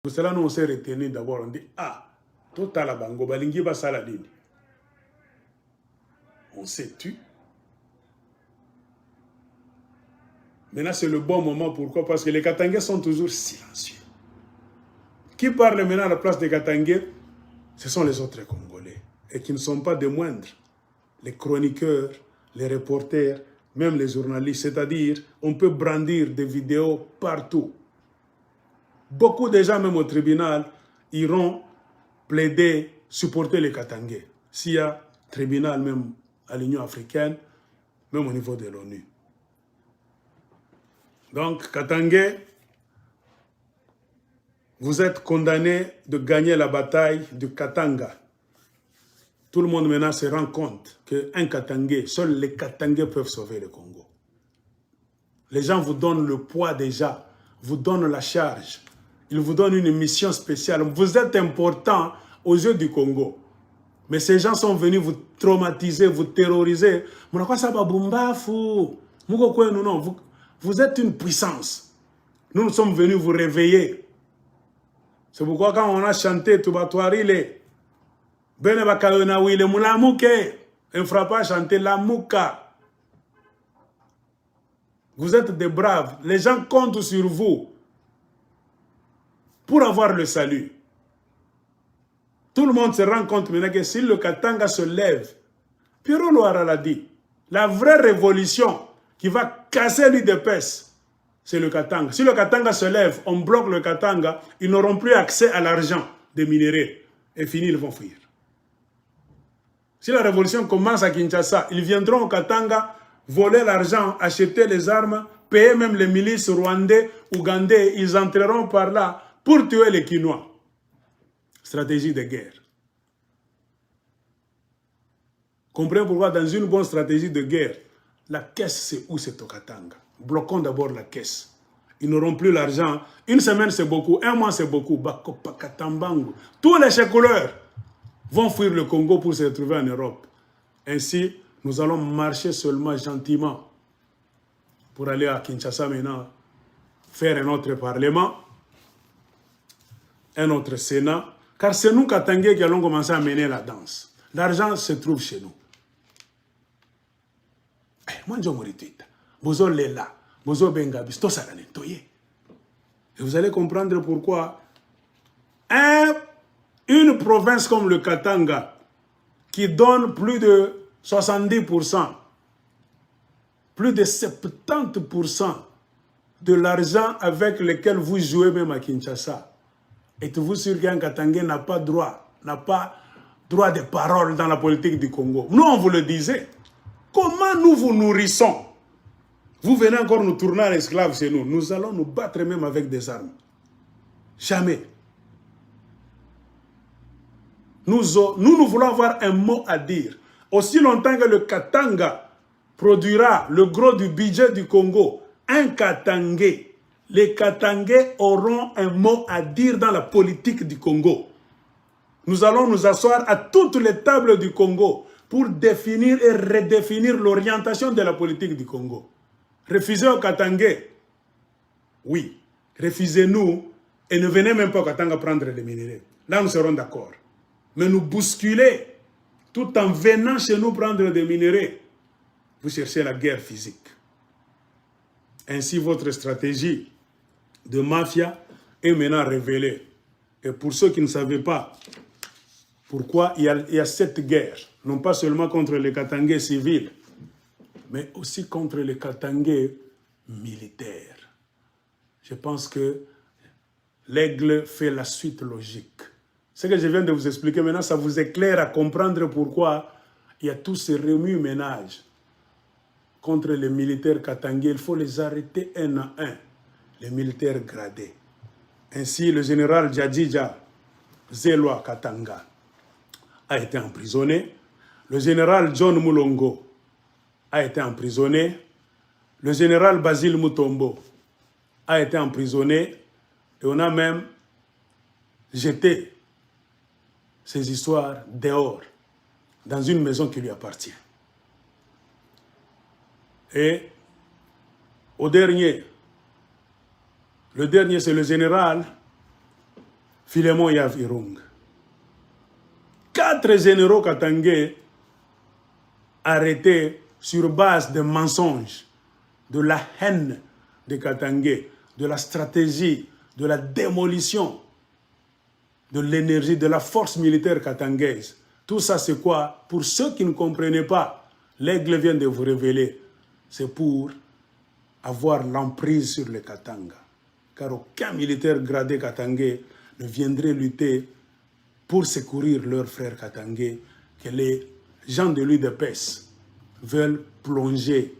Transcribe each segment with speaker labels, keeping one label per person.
Speaker 1: Pour cela, nous on s'est retenu d'abord, on dit, ah, tout à la bango, balingi ba saladine. On s'est tu. Maintenant, c'est le bon moment. Pourquoi? Parce que les Katangais sont toujours silencieux. Qui parle maintenant à la place des Katangais? Ce sont les autres Congolais. Et qui ne sont pas des moindres. Les chroniqueurs, les reporters, même les journalistes. C'est-à-dire, on peut brandir des vidéos partout. Beaucoup de gens, même au tribunal, iront plaider, supporter les Katangais. S'il y a tribunal même à l'Union africaine, même au niveau de l'ONU. Donc, Katangais, vous êtes condamnés de gagner la bataille du Katanga. Tout le monde maintenant se rend compte qu'un Katangais, seuls les Katangais peuvent sauver le Congo. Les gens vous donnent le poids déjà, vous donnent la charge. Ils vous donnent une mission spéciale. Vous êtes important aux yeux du Congo. Mais ces gens sont venus vous traumatiser, vous terroriser. Vous êtes une puissance. Nous sommes venus vous réveiller. C'est pourquoi quand on a chanté Tubatuarile, Bene Bakayona Wile Mulamuke, un frappeur a chanté la Mouka. Vous êtes des braves. Les gens comptent sur vous pour avoir le salut. Tout le monde se rend compte maintenant que si le Katanga se lève, Pierrot Loara l'a dit, la vraie révolution qui va casser l'UDPS, c'est le Katanga. Si le Katanga se lève, on bloque le Katanga, ils n'auront plus accès à l'argent des minéraux. Et fini, ils vont fuir. Si la révolution commence à Kinshasa, ils viendront au Katanga, voler l'argent, acheter les armes, payer même les milices rwandais, ougandais. Ils entreront par là pour tuer les Kinois. Stratégie de guerre. Comprenez pourquoi dans une bonne stratégie de guerre, la caisse c'est où? C'est au Katanga. Bloquons d'abord la caisse. Ils n'auront plus l'argent. Une semaine c'est beaucoup, un mois c'est beaucoup. Tous les chèques-couleurs vont fuir le Congo pour se retrouver en Europe. Ainsi, nous allons marcher seulement gentiment pour aller à Kinshasa maintenant, faire un autre parlement, un autre Sénat, car c'est nous, Katangais, qui allons commencer à mener la danse. L'argent se trouve chez nous. Moi, je me retweet. Bozo Lela, Bozo Bengabi, c'est tout ça. Et vous allez comprendre pourquoi une province comme le Katanga, qui donne plus de 70%, plus de 70% de l'argent avec lequel vous jouez même à Kinshasa, êtes-vous sûr qu'un Katangais n'a pas droit de parole dans la politique du Congo? Nous, on vous le disait. Comment nous vous nourrissons? Vous venez encore nous tourner à l'esclave chez nous. Nous allons nous battre même avec des armes. Jamais. Nous voulons avoir un mot à dire. Aussi longtemps que le Katanga produira le gros du budget du Congo, un Katangais, les Katangais auront un mot à dire dans la politique du Congo. Nous allons nous asseoir à toutes les tables du Congo pour définir et redéfinir l'orientation de la politique du Congo. Refusez aux Katangais. Oui, refusez-nous et ne venez même pas au Katanga prendre les minéraux. Là, nous serons d'accord. Mais nous bousculer tout en venant chez nous prendre des minéraux, vous cherchez la guerre physique. Ainsi, votre stratégie de mafia est maintenant révélée. Et pour ceux qui ne savaient pas pourquoi il y a cette guerre, non pas seulement contre les Katangais civils, mais aussi contre les Katangais militaires. Je pense que l'aigle fait la suite logique. Ce que je viens de vous expliquer maintenant, ça vous éclaire à comprendre pourquoi il y a tous ces remue-ménages contre les militaires katangais. Il faut les arrêter un à un, les militaires gradés. Ainsi, le général Djadjidja Zelwa Katanga a été emprisonné. Le général John Moulongo a été emprisonné. Le général Basile Mutombo a été emprisonné. Et on a même jeté ces histoires dehors, dans une maison qui lui appartient. Et le dernier c'est le général Philémon Yav Irung. 4 généraux katangais arrêtés sur base de mensonges, de la haine des Katangais, de la stratégie, de la démolition, de l'énergie, de la force militaire katangaise. Tout ça, c'est quoi? Pour ceux qui ne comprenaient pas, l'aigle vient de vous révéler. C'est pour avoir l'emprise sur les Katanga. Car aucun militaire gradé katangais ne viendrait lutter pour secourir leurs frères katangais que les gens de l'huile d'épaisse veulent plonger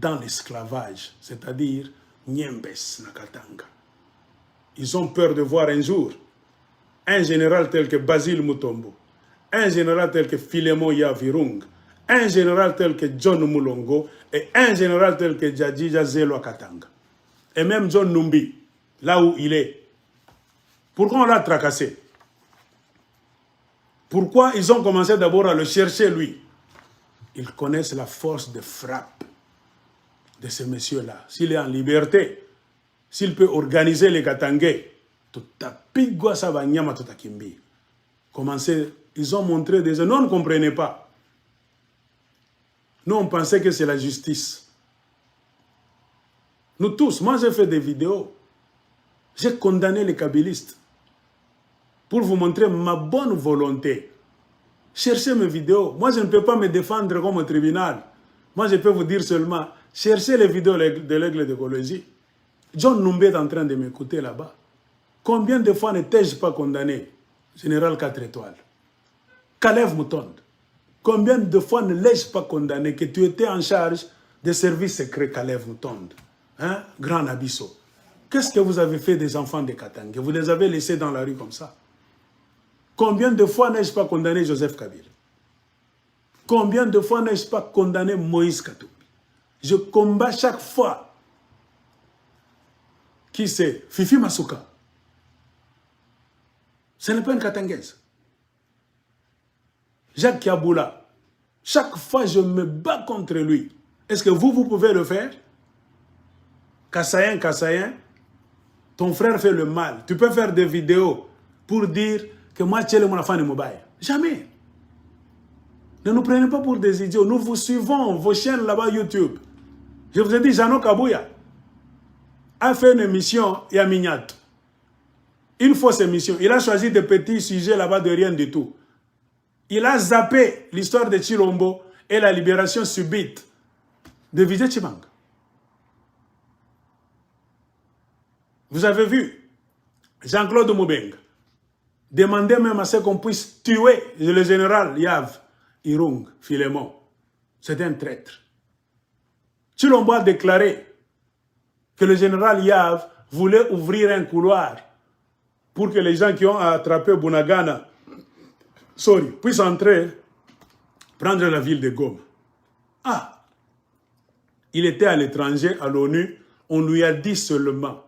Speaker 1: dans l'esclavage, c'est-à-dire Niembes na Katanga. Ils ont peur de voir un jour un général tel que Basile Mutombo, un général tel que Philémon Yav Irung, un général tel que John Mulongo et un général tel que Djadja Zelwa Katanga. Et même John Numbi, là où il est. Pourquoi on l'a tracassé? Pourquoi ils ont commencé d'abord à le chercher, lui? Ils connaissent la force de frappe de ces messieurs-là. S'il est en liberté, s'il peut organiser les Katangais, ils ont montré des... Nous, on ne comprenait pas. Nous, on pensait que c'est la justice. Nous tous, moi j'ai fait des vidéos. J'ai condamné les kabylistes pour vous montrer ma bonne volonté. Cherchez mes vidéos. Moi, je ne peux pas me défendre comme au tribunal. Moi, je peux vous dire seulement, cherchez les vidéos de l'aigle d'écologie. John Numbi est en train de m'écouter là-bas. Combien de fois n'étais-je pas condamné, général 4 étoiles? Kalev Moutonde. Combien de fois ne l'ai-je pas condamné que tu étais en charge des services secrets, Kalev Moutonde? Hein? Grand Abisso. Qu'est-ce que vous avez fait des enfants de Katanga? Vous les avez laissés dans la rue comme ça. Combien de fois n'ai-je pas condamné Joseph Kabila? Combien de fois n'ai-je pas condamné Moïse Katumbi? Je combats chaque fois. Qui c'est? Fifi Masuka. Ce n'est pas une Katangaise. Jacques Kiaboula. Chaque fois, je me bats contre lui. Est-ce que vous pouvez le faire? Kassayen, ton frère fait le mal. Tu peux faire des vidéos pour dire que moi, tu es le monafane mobile. Jamais. Ne nous prenez pas pour des idiots. Nous vous suivons, vos chaînes là-bas YouTube. Je vous ai dit, Jano Kabouya a fait une émission et a Mignato. Une fausse émission. Il a choisi des petits sujets là-bas de rien du tout. Il a zappé l'histoire de Chilombo et la libération subite de Vijay Chibanga. Vous avez vu Jean-Claude Moubenga demander même à ce qu'on puisse tuer le général Yav Irung, Philémon. C'est un traître. Chilombo a déclaré que le général Yav voulait ouvrir un couloir pour que les gens qui ont attrapé Bunagana puissent entrer, prendre la ville de Goma. Ah, il était à l'étranger, à l'ONU, on lui a dit seulement.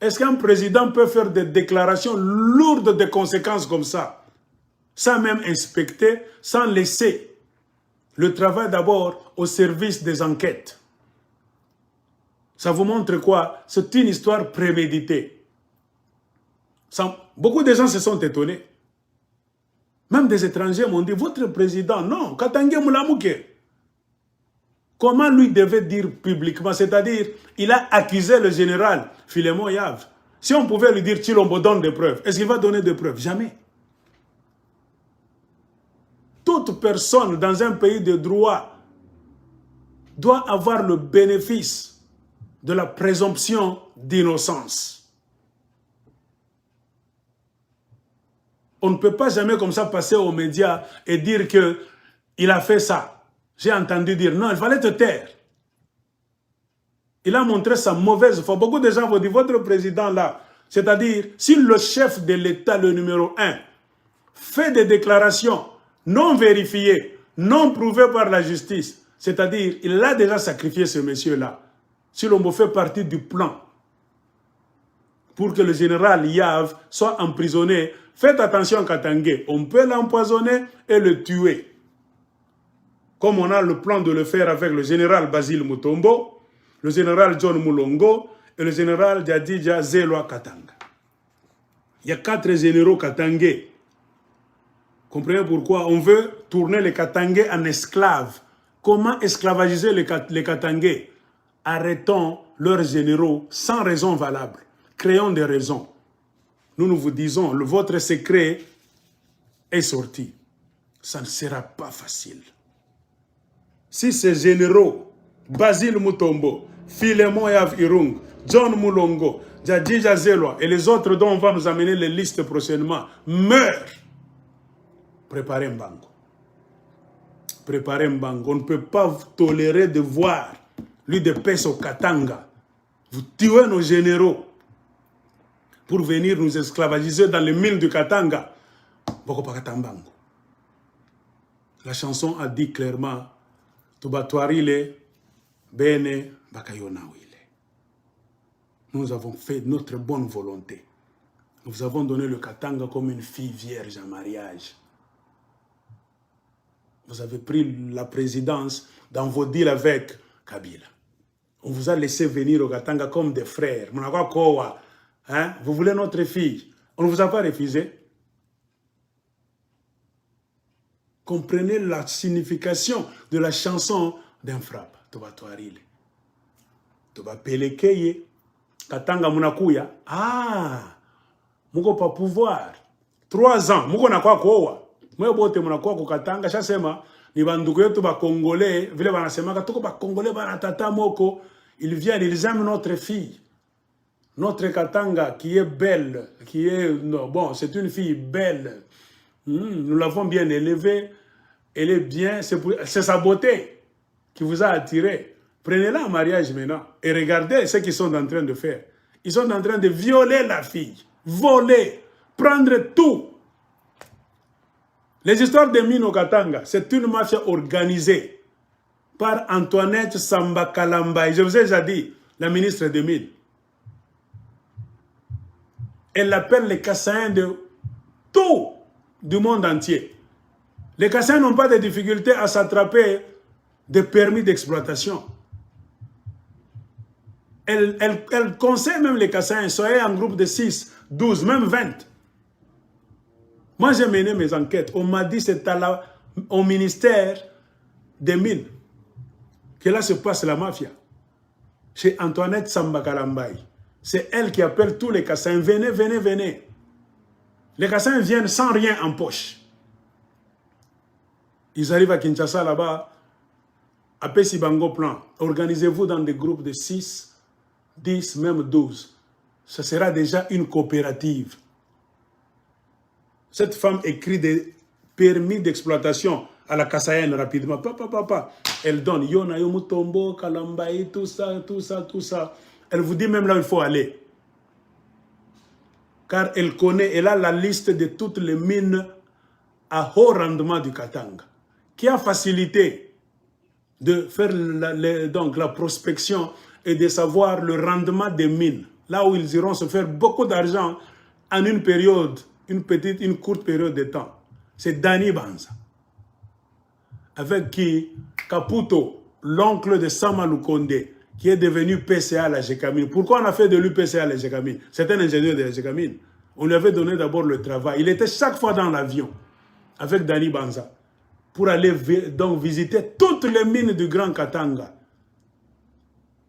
Speaker 1: Est-ce qu'un président peut faire des déclarations lourdes de conséquences comme ça, sans même inspecter, sans laisser le travail d'abord au service des enquêtes? Ça vous montre quoi? C'est une histoire préméditée. Beaucoup de gens se sont étonnés. Même des étrangers m'ont dit, votre président, non, Katangé Moulamouke. Comment lui devait dire publiquement? C'est-à-dire, il a accusé le général Philémon Yav. Si on pouvait lui dire, Chilombo donne des preuves, est-ce qu'il va donner des preuves? Jamais. Toute personne dans un pays de droit doit avoir le bénéfice de la présomption d'innocence. On ne peut pas jamais comme ça passer aux médias et dire qu'il a fait ça. J'ai entendu dire, non, il fallait te taire. Il a montré sa mauvaise foi. Beaucoup de gens vont dire, votre président là, c'est-à-dire, si le chef de l'État, le numéro 1, fait des déclarations non vérifiées, non prouvées par la justice, c'est-à-dire, il a déjà sacrifié ce monsieur-là. Si l'on fait partie du plan pour que le général Yav soit emprisonné, faites attention à Katangé, on peut l'empoisonner et le tuer. Comme on a le plan de le faire avec le général Basile Mutombo, le général John Mulongo et le général Djadja Zelwa Katanga. Il y a 4 généraux katangais. Comprenez pourquoi on veut tourner les katangais en esclaves. Comment esclavagiser les katangais? Arrêtons leurs généraux sans raison valable. Créons des raisons. Nous vous disons, votre secret est sorti. Ça ne sera pas facile. Si ces généraux, Basile Mutombo, Philemon Yav Irung, John Moulongo, Djadija Zelwa et les autres dont on va nous amener les listes prochainement, meurent, préparez Mbango. Préparez Mbango. On ne peut pas tolérer de voir lui de paix au Katanga. Vous tuez nos généraux pour venir nous esclavagiser dans les mines du Katanga. La chanson a dit clairement Tubatwarile, Bene, Bakayonawile. Nous avons fait notre bonne volonté. Nous avons donné le Katanga comme une fille vierge en mariage. Vous avez pris la présidence dans vos deals avec Kabila. On vous a laissé venir au Katanga comme des frères. Hein? Vous voulez notre fille. On ne vous a pas refusé. Comprenez la signification de la chanson d'un frappe. Toba Toarile. Toba Pelekeye. Katanga Munakuya. Ah! Muko pa pouvoir. 3 ans. Muko na kwa kowa. Mwe bote munakuwa kukatanga. Chasema. Ni banduku yetu ba Congolais. Vile banasema. Katoko ba Congolais banatata moko. Ils viennent, ils aiment notre fille. Notre Katanga qui est belle. Qui est... Non, bon, c'est une fille belle. Nous l'avons bien élevée. Elle est bien. C'est sa beauté qui vous a attiré. Prenez-la en mariage maintenant. Et regardez ce qu'ils sont en train de faire. Ils sont en train de violer la fille. Voler. Prendre tout. Les histoires de mines au Katanga, c'est une mafia organisée par Antoinette Samba Kalambaye. Je vous ai déjà dit, la ministre des Mines. Elle appelle les Kassaïens de tout du monde entier. Les Kassaïens n'ont pas de difficulté à s'attraper des permis d'exploitation. Elle conseille même les Kassaïens, soyez en groupe de 6, 12, même 20. Moi, j'ai mené mes enquêtes. On m'a dit que c'est au ministère des Mines que là se passe la mafia. Chez Antoinette Samba Kalambaye. C'est elle qui appelle tous les Kassaïens. Venez, venez, venez. Les Kassaïens viennent sans rien en poche. Ils arrivent à Kinshasa là-bas, à Pessibango Plan. Organisez-vous dans des groupes de 6, 10, même 12. Ce sera déjà une coopérative. Cette femme écrit des permis d'exploitation à la Kassaïenne rapidement. Papa. Elle donne Yona, Yomutombo, Kalambaye, tout ça, tout ça, tout ça. Elle vous dit même là où il faut aller. Car elle connaît, elle a la liste de toutes les mines à haut rendement du Katanga, qui a facilité de faire donc la prospection et de savoir le rendement des mines. Là où ils iront se faire beaucoup d'argent en une période, une courte période de temps. C'est Dani Banza. Avec qui Caputo, l'oncle de Sama Lukonde, qui est devenu PCA à la Gécamine. Pourquoi on a fait de lui PCA à la Gécamine? C'est un ingénieur de la Gécamine. On lui avait donné d'abord le travail. Il était chaque fois dans l'avion avec Dani Banza pour aller donc visiter toutes les mines du Grand Katanga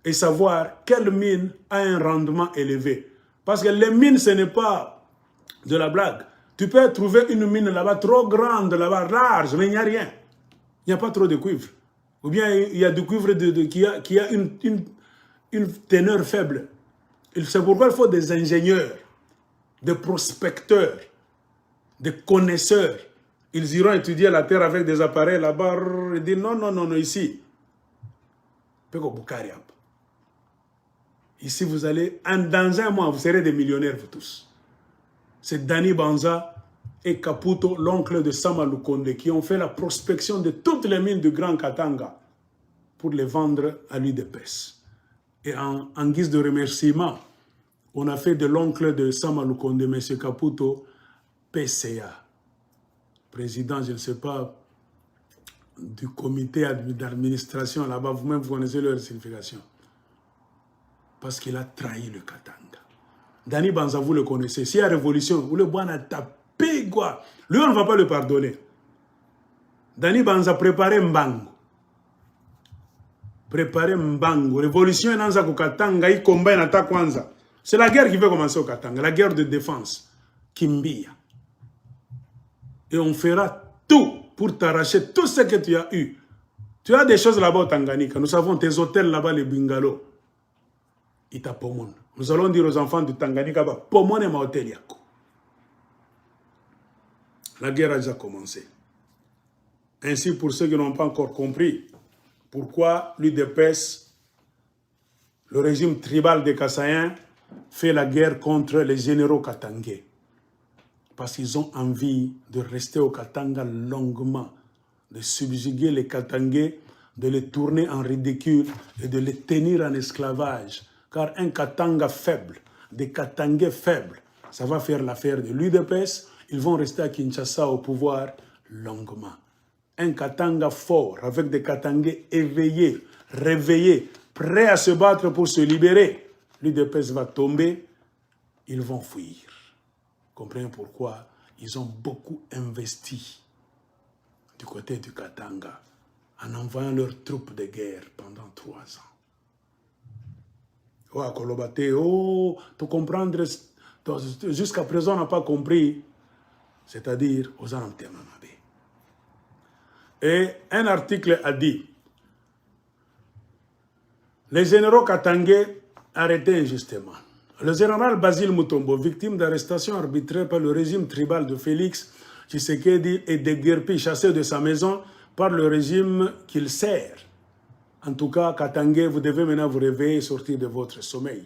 Speaker 1: et savoir quelle mine a un rendement élevé. Parce que les mines, ce n'est pas de la blague. Tu peux trouver une mine là-bas trop grande, là-bas large, mais il n'y a rien. Il n'y a pas trop de cuivre. Ou bien il y a du cuivre qui a une teneur faible. C'est pourquoi il faut des ingénieurs, des prospecteurs, des connaisseurs. Ils iront étudier la terre avec des appareils là-bas. Ils disent non, ici. Ici, vous allez, dans un mois, vous serez des millionnaires, vous tous. C'est Dani Banza et Caputo, l'oncle de Sama Lukonde, qui ont fait la prospection de toutes les mines du Grand Katanga pour les vendre à l'UDPS. Et en guise de remerciement, on a fait de l'oncle de Sama Lukonde, M. Caputo, PCA. Président, je ne sais pas, du comité d'administration là-bas, vous-même vous connaissez leur signification. Parce qu'il a trahi le Katanga. Dani Banza, vous le connaissez. S'il y a révolution, vous le voyez taper quoi. Lui, on ne va pas le pardonner. Dani Banza préparé Mbango. Préparer Mbango. Révolution Nanza Katanga, il combat en attaque Kwanza. C'est la guerre qui va commencer au Katanga, la guerre de défense. Kimbia. Et on fera tout pour t'arracher tout ce que tu as eu. Tu as des choses là-bas au Tanganyika. Nous avons tes hôtels là-bas, les bungalows. Ita pomon. Nous allons dire aux enfants du Tanganyika, pomon et ma hôtel yako. La guerre a déjà commencé. Ainsi, pour ceux qui n'ont pas encore compris, pourquoi l'UDPS, le régime tribal des Kassaïens, fait la guerre contre les généraux katangais. Parce qu'ils ont envie de rester au Katanga longuement, de subjuguer les Katangais, de les tourner en ridicule et de les tenir en esclavage. Car un Katanga faible, des Katangais faibles, ça va faire l'affaire de l'UDPS. Ils vont rester à Kinshasa au pouvoir longuement. Un Katanga fort, avec des Katangais éveillés, réveillés, prêts à se battre pour se libérer. L'UDPS va tomber, ils vont fuir. Comprenez pourquoi ils ont beaucoup investi du côté du Katanga en envoyant leurs troupes de guerre pendant 3 ans. Oh, Kolobate, oh, pour comprendre, jusqu'à présent on n'a pas compris, c'est-à-dire aux Anamtémanabé. Et un article a dit, les généraux katangais arrêtés injustement. Le général Basile Mutombo, victime d'arrestation arbitraire par le régime tribal de Félix Tshisekedi et déguerpi, chassé de sa maison par le régime qu'il sert. En tout cas, Katangais, vous devez maintenant vous réveiller et sortir de votre sommeil.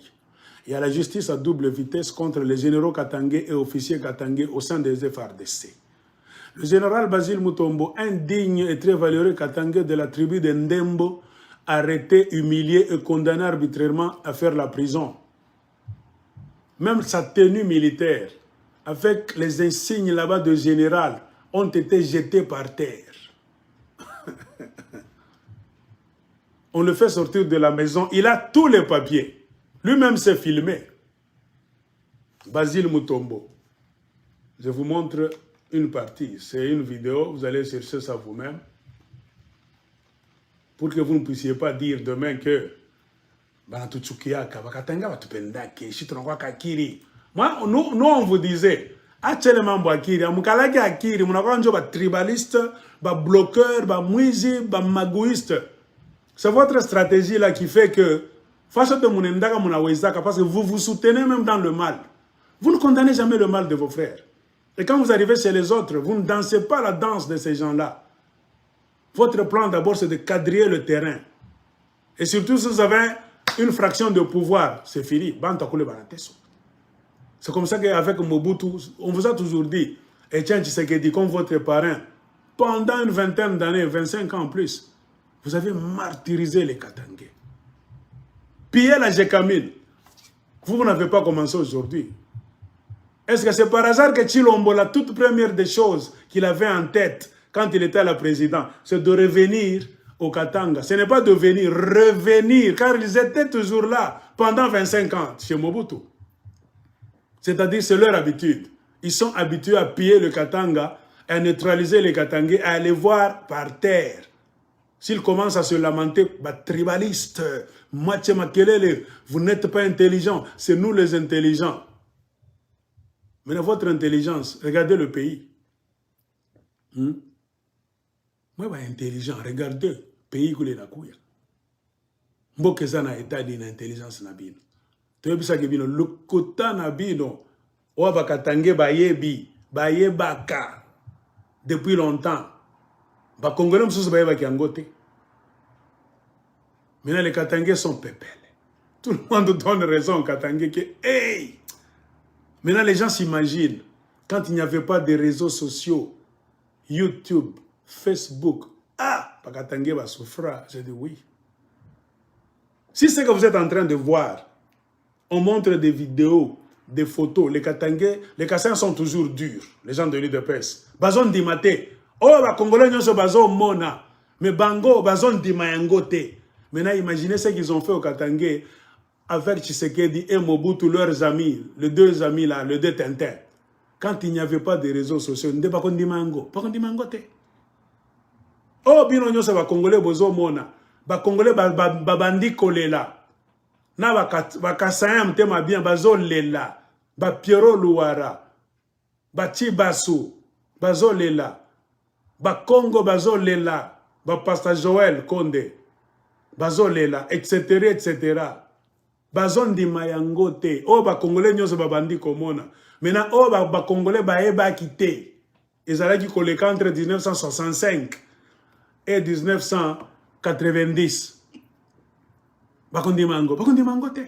Speaker 1: Il y a la justice à double vitesse contre les généraux katangais et officiers katangais au sein des FARDC. Le général Basile Mutombo, indigne et très valeureux katangais de la tribu de Ndembo, arrêté, humilié et condamné arbitrairement à faire la prison. Même sa tenue militaire, avec les insignes là-bas de général, ont été jetés par terre. On le fait sortir de la maison, il a tous les papiers. Lui-même s'est filmé. Basile Mutombo. Je vous montre une partie. C'est une vidéo, vous allez chercher ça vous-même. Pour que vous ne puissiez pas dire demain que moi, nous on vous disait, tribaliste, bloqueur, mouizi, magouiste. C'est votre stratégie là qui fait que, parce que vous vous soutenez même dans le mal. Vous ne condamnez jamais le mal de vos frères. Et quand vous arrivez chez les autres, vous ne dansez pas la danse de ces gens-là. Votre plan d'abord, c'est de quadriller le terrain. Et surtout, si vous avez une fraction de pouvoir, c'est fini. C'est comme ça qu'avec Mobutu, on vous a toujours dit, Etienne Tshisekedi, comme votre parrain, pendant une vingtaine d'années, 25 ans en plus, vous avez martyrisé les Katangais. Pillé la Jekamine. Vous n'avez pas commencé aujourd'hui. Est-ce que c'est par hasard que Chilombo, la toute première des choses qu'il avait en tête quand il était à la présidence, c'est de revenir au Katanga. Ce n'est pas de venir, revenir, car ils étaient toujours là pendant 25 ans chez Mobutu. C'est-à-dire, c'est leur habitude. Ils sont habitués à piller le Katanga, à neutraliser les Katangais, à les voir par terre. S'ils commencent à se lamenter, tribaliste, Mathieu Makelele, vous n'êtes pas intelligents, c'est nous les intelligents. Mais dans votre intelligence, regardez le pays. Moi, intelligent, regardez le pays que les nakouya. Mboke zana état d'intelligence nabino. Toyebisa ke bino lokota nabino o bakatange bayebi, bayebaka depuis longtemps. Ba Congolais msusu bayeba ki angote. Maintenant les Katangais sont pépèles. Tout le monde donne raison aux Katangais que hey! Maintenant les gens s'imaginent quand il n'y avait pas de réseaux sociaux, YouTube, Facebook, Katangais va souffrir. J'ai dit oui. Si c'est que vous êtes en train de voir, on montre des vidéos, des photos, les Katangais, les Kassaïens sont toujours durs, les gens de l'UDPS. Bazon dimate, les Congolais sont bazon mona, mais bango bazon dimayangote. Maintenant imaginez ce qu'ils ont fait aux Katangais avec Tshisekedi et Mobutu, leurs amis, les deux amis là, les deux Tintins, quand il n'y avait pas de réseaux sociaux, il n'y avait pas de mango. Pas de mango. Oh, bino nyosa ba Congolais bozo mona. Ba Congolais bandi kolela. Na ba kasaya mtema bien bazo lela. Ba Piero Luara. Ba Tibasu. Bazo lela. Ba Congo bazo lela. Ba Pasteur Joël Konde. Bazo lela, etc. etc. Bazo ndima yango te. Oh, ba Congolais nyosa ba bandi komona. Maintenant, oh, ba Congolais ba eba kite. Ezalaki koleka entre 1965 et 1990. Bakondi mango te.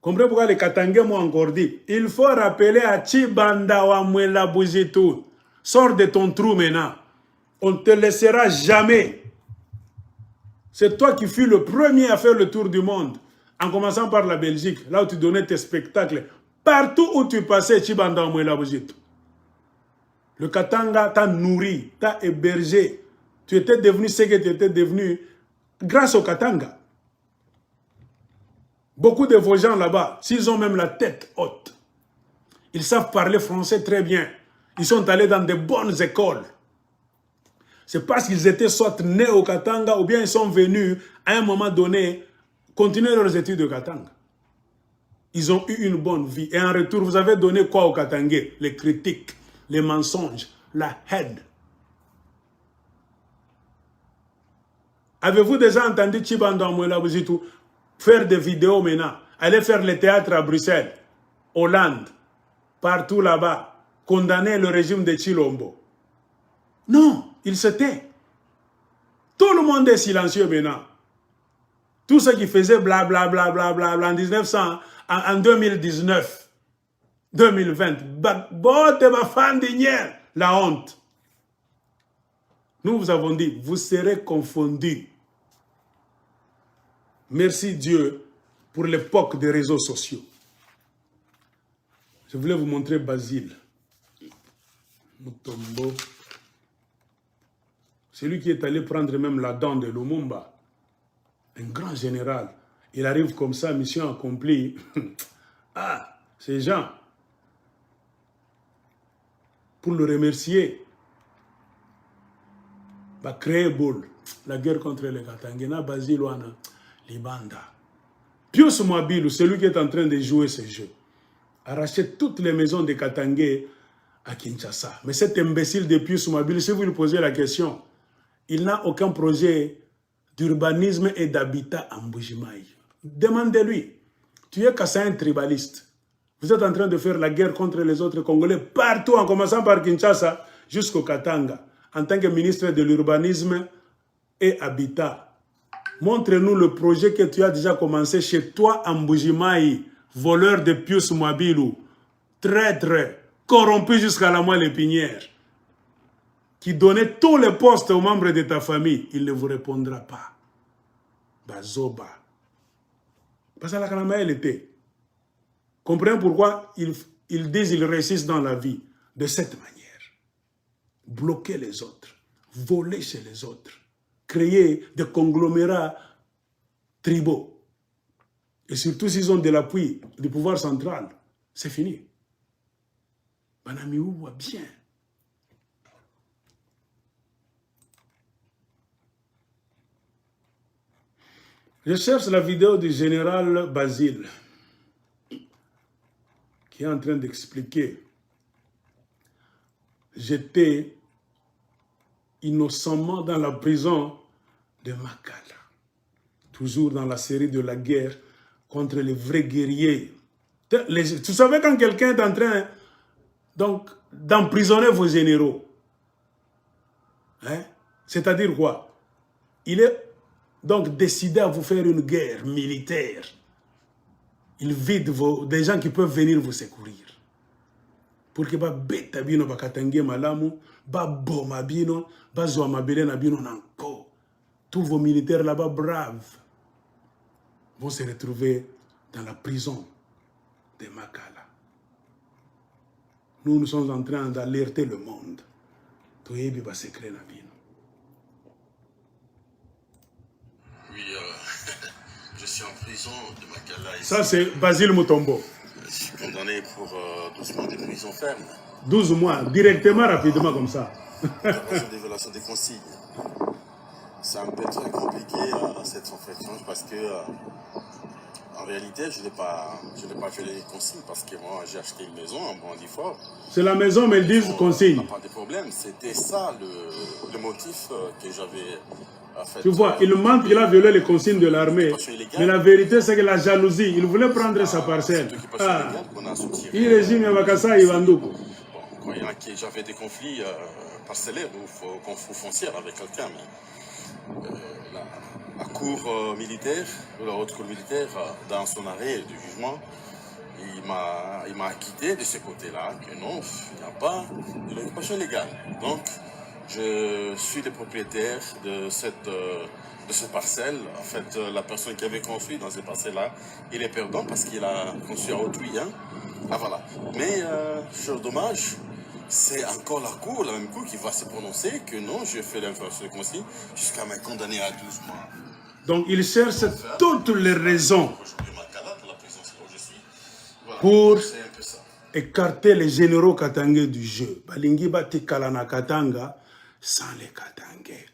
Speaker 1: Comprenez pourquoi les Katangais m'ont encore dit, il faut rappeler à Tshibanda Wamwela Buzitu, sors de ton trou maintenant. On ne te laissera jamais. C'est toi qui fus le premier à faire le tour du monde, en commençant par la Belgique, là où tu donnais tes spectacles. Partout où tu passais, Tshibanda Wamwela Buzitu. Le Katanga t'a nourri, t'a hébergé. Tu étais devenu ce que tu étais devenu grâce au Katanga. Beaucoup de vos gens là-bas, s'ils ont même la tête haute, ils savent parler français très bien. Ils sont allés dans de bonnes écoles. C'est parce qu'ils étaient soit nés au Katanga ou bien ils sont venus à un moment donné continuer leurs études au Katanga. Ils ont eu une bonne vie. Et en retour, vous avez donné quoi au Katangais? Les critiques, les mensonges, la haine. Avez-vous déjà entendu Tshibanda Wamwela Buzitu faire des vidéos maintenant, aller faire le théâtre à Bruxelles, Hollande, partout là-bas, condamner le régime de Tshilombo? Non, il se tait. Tout le monde est silencieux maintenant. Tout ce qui faisait blablabla en 2019, 2020, la honte. Nous vous avons dit, vous serez confondus. Merci Dieu pour l'époque des réseaux sociaux. Je voulais vous montrer Basile Mutombo. Celui qui est allé prendre même la dent de Lumumba. Un grand général. Il arrive comme ça, mission accomplie. Ah, ces gens, pour le remercier, va créer boule. La guerre contre les Katangena, Basile Wana, Libanda. Pius Mwabilu, celui qui est en train de jouer ce jeu, a racheté toutes les maisons de Katangais à Kinshasa. Mais cet imbécile de Pius Mwabilu, si vous lui posez la question, il n'a aucun projet d'urbanisme et d'habitat en Mbujimayi. Demandez-lui. Tu es un tribaliste. Vous êtes en train de faire la guerre contre les autres Congolais partout, en commençant par Kinshasa jusqu'au Katanga, en tant que ministre de l'urbanisme et habitat. Montre-nous le projet que tu as déjà commencé chez toi en Mbujimayi, voleur de Pius Mwabilu, traître, corrompu jusqu'à la moelle épinière, qui donnait tous les postes aux membres de ta famille. Il ne vous répondra pas. Bazoba. Parce que la Kanama, elle était. Comprenez pourquoi ils disent qu'ils réussissent dans la vie de cette manière. Bloquer les autres, voler chez les autres, créer des conglomérats tribaux. Et surtout s'ils ont de l'appui du pouvoir central, c'est fini. Banamiou voit bien. Je cherche la vidéo du général Basile qui est en train d'expliquer. J'étais innocemment dans la prison de Makala. Toujours dans la série de la guerre contre les vrais guerriers. Tu savais quand quelqu'un est en train d'emprisonner vos généraux. Hein? C'est-à-dire quoi? Il est donc décidé à vous faire une guerre militaire. Il vide des gens qui peuvent venir vous secourir. Pour que ba beta bino ba katange malamu, ba boma bino, ba zoa mabele na bino nanko. Tous vos militaires là-bas braves vont se retrouver dans la prison de Makala. Nous sommes en train d'alerter le monde. Toyebi ba secret na bino.
Speaker 2: Oui, suis en prison de Makala.
Speaker 1: Ça, c'est Basile Mutombo.
Speaker 2: Je suis condamné pour 12 mois de prison ferme.
Speaker 1: 12 mois, directement, rapidement, comme ça.
Speaker 2: Intervention de violation des consignes. C'est un peu très compliqué cette infraction parce que, en réalité, je n'ai pas violé les consignes parce que moi, j'ai acheté une maison en Bandifort.
Speaker 1: C'est la maison, mais ils disent consigne.
Speaker 2: Pas de problème. C'était ça le motif que j'avais.
Speaker 1: Tu vois, il ment qu'il a violé les consignes de l'armée. Mais la vérité, c'est que la jalousie, il voulait prendre sa parcelle. Il régime Yabakasa Ivandoukou.
Speaker 2: Bon, j'avais des conflits parcellaires ou fonciers avec quelqu'un. La cour militaire, la haute cour militaire, dans son arrêt de jugement, il m'a acquitté de ce côté-là, que non, il n'y a pas de l'occupation légale. Donc, je suis le propriétaire de cette parcelle. En fait, la personne qui avait construit dans cette parcelle-là, il est perdant parce qu'il a construit à autrui. Hein. Ah, voilà. Mais, sur dommage, c'est encore la cour, la même cour, qui va se prononcer que non, j'ai fait l'infraction de consigne jusqu'à me condamner à 12 mois.
Speaker 1: Donc, il cherche toutes les raisons pour écarter les généraux katangais du jeu. Balingi bati kalana katanga sans les katangais.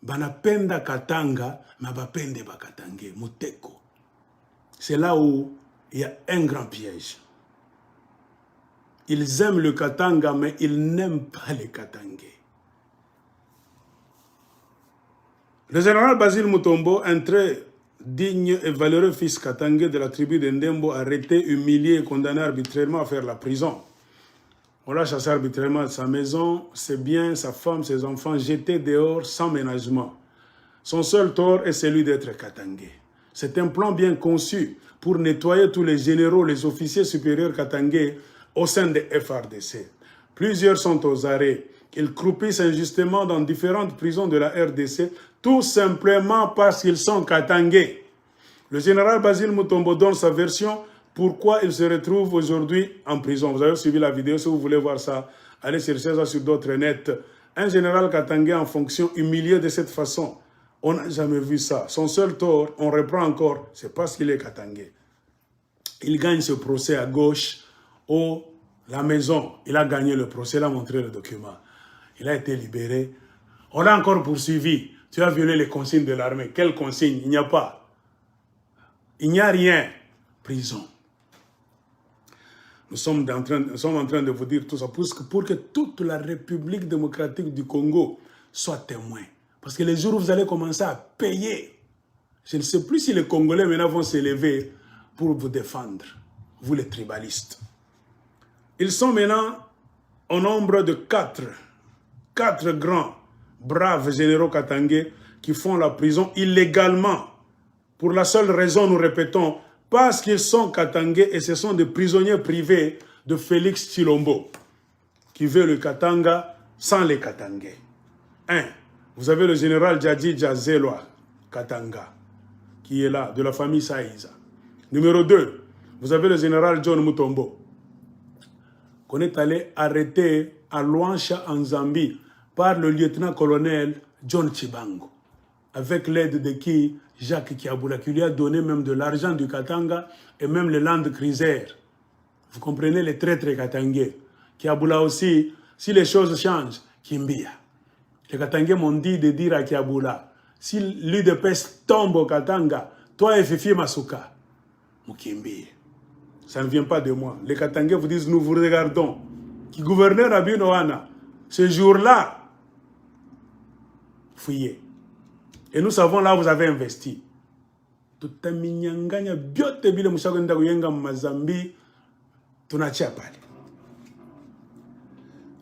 Speaker 1: Banapenda katanga, ma bapende ba katangais, muteko. C'est là où il y a un grand piège. Ils aiment le katanga, mais ils n'aiment pas les katangais. Le général Basile Mutombo, un très digne et valeureux fils katangais de la tribu de Ndembo, arrêté, humilié et condamné arbitrairement à faire la prison. On l'a chassé arbitrairement de sa maison, ses biens, sa femme, ses enfants, jetés dehors sans ménagement. Son seul tort est celui d'être katangais. C'est un plan bien conçu pour nettoyer tous les généraux, les officiers supérieurs katangais au sein des FRDC. Plusieurs sont aux arrêts. Ils croupissent injustement dans différentes prisons de la RDC, tout simplement parce qu'ils sont katangais. Le général Basile Mutombo donne sa version pourquoi il se retrouve aujourd'hui en prison. Vous avez suivi la vidéo, si vous voulez voir ça, allez chercher ça sur d'autres nets. Un général katangais en fonction, humilié de cette façon. On n'a jamais vu ça. Son seul tort, on reprend encore, c'est parce qu'il est katangais. Il gagne ce procès à gauche, la maison. Il a gagné le procès, il a montré le document. Il a été libéré. On l'a encore poursuivi. Tu as violé les consignes de l'armée. Quelles consignes? Il n'y a pas. Il n'y a rien. Prison. Nous sommes en train de vous dire tout ça pour que toute la République démocratique du Congo soit témoin. Parce que les jours où vous allez commencer à payer, je ne sais plus si les Congolais maintenant vont s'élever pour vous défendre, vous les tribalistes. Ils sont maintenant au nombre de 4 grands, braves généraux katangais qui font la prison illégalement. Pour la seule raison, nous répétons, parce qu'ils sont katangais et ce sont des prisonniers privés de Félix Tshilombo, qui veut le katanga sans les katangais. 1. Vous avez le général Djadji Djazelwa Katanga, qui est là, de la famille Saïza. Numéro 2, vous avez le général John Mutombo, qu'on est allé arrêter à Luancha en Zambie par le lieutenant-colonel John Chibango, avec l'aide de qui? Jacques Kiaboula, qui lui a donné même de l'argent du Katanga et même le Land Cruiser. Vous comprenez les traîtres katangais. Kiaboula aussi, si les choses changent, Kimbia. Les Katangais m'ont dit de dire à Kiaboula, si l'UDPS tombe au Katanga, toi et Fifi Masuka, Mukimbia. Ça ne vient pas de moi. Les Katangais vous disent, nous vous regardons. Qui gouverneur Abinoana, ce jour-là, fouillez. Et nous savons là où vous avez investi.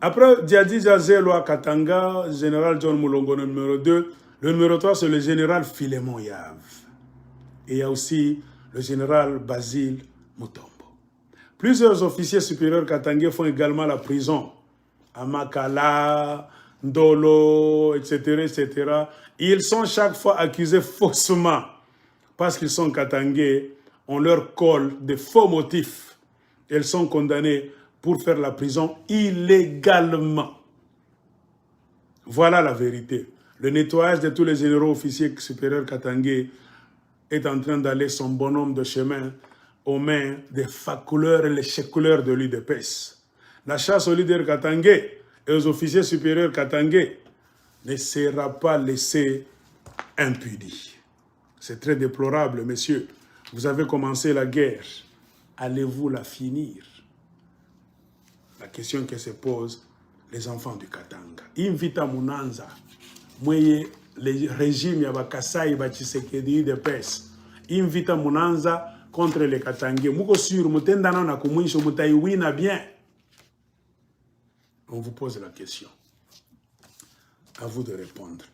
Speaker 1: Après Djadji Djazelwa Katanga, général John Mulongo, le numéro 2. Le numéro 3, c'est le général Philémon Yav. Et il y a aussi le général Basile Mutombo. Plusieurs officiers supérieurs katangais font également la prison. À Makala, Ndolo, etc., etc. Ils sont chaque fois accusés faussement. Parce qu'ils sont katangais, on leur colle des faux motifs. Ils sont condamnés pour faire la prison illégalement. Voilà la vérité. Le nettoyage de tous les généraux officiers supérieurs katangais est en train d'aller son bonhomme de chemin aux mains des facouleurs et les chécouleurs de l'UDPS. La chasse aux leaders katangais et aux officiers supérieurs katangais ne sera pas laissée impunie. C'est très déplorable, messieurs. Vous avez commencé la guerre. Allez-vous la finir? La question que se pose les enfants du Katanga. Invita Munanza, mweye le régime ya Bakasai Bachisekedi de PES. Invita Munanza contre les Katangais. Muko sur mutendana na kumwisho mutaiwina bien. On vous pose la question. À vous de répondre.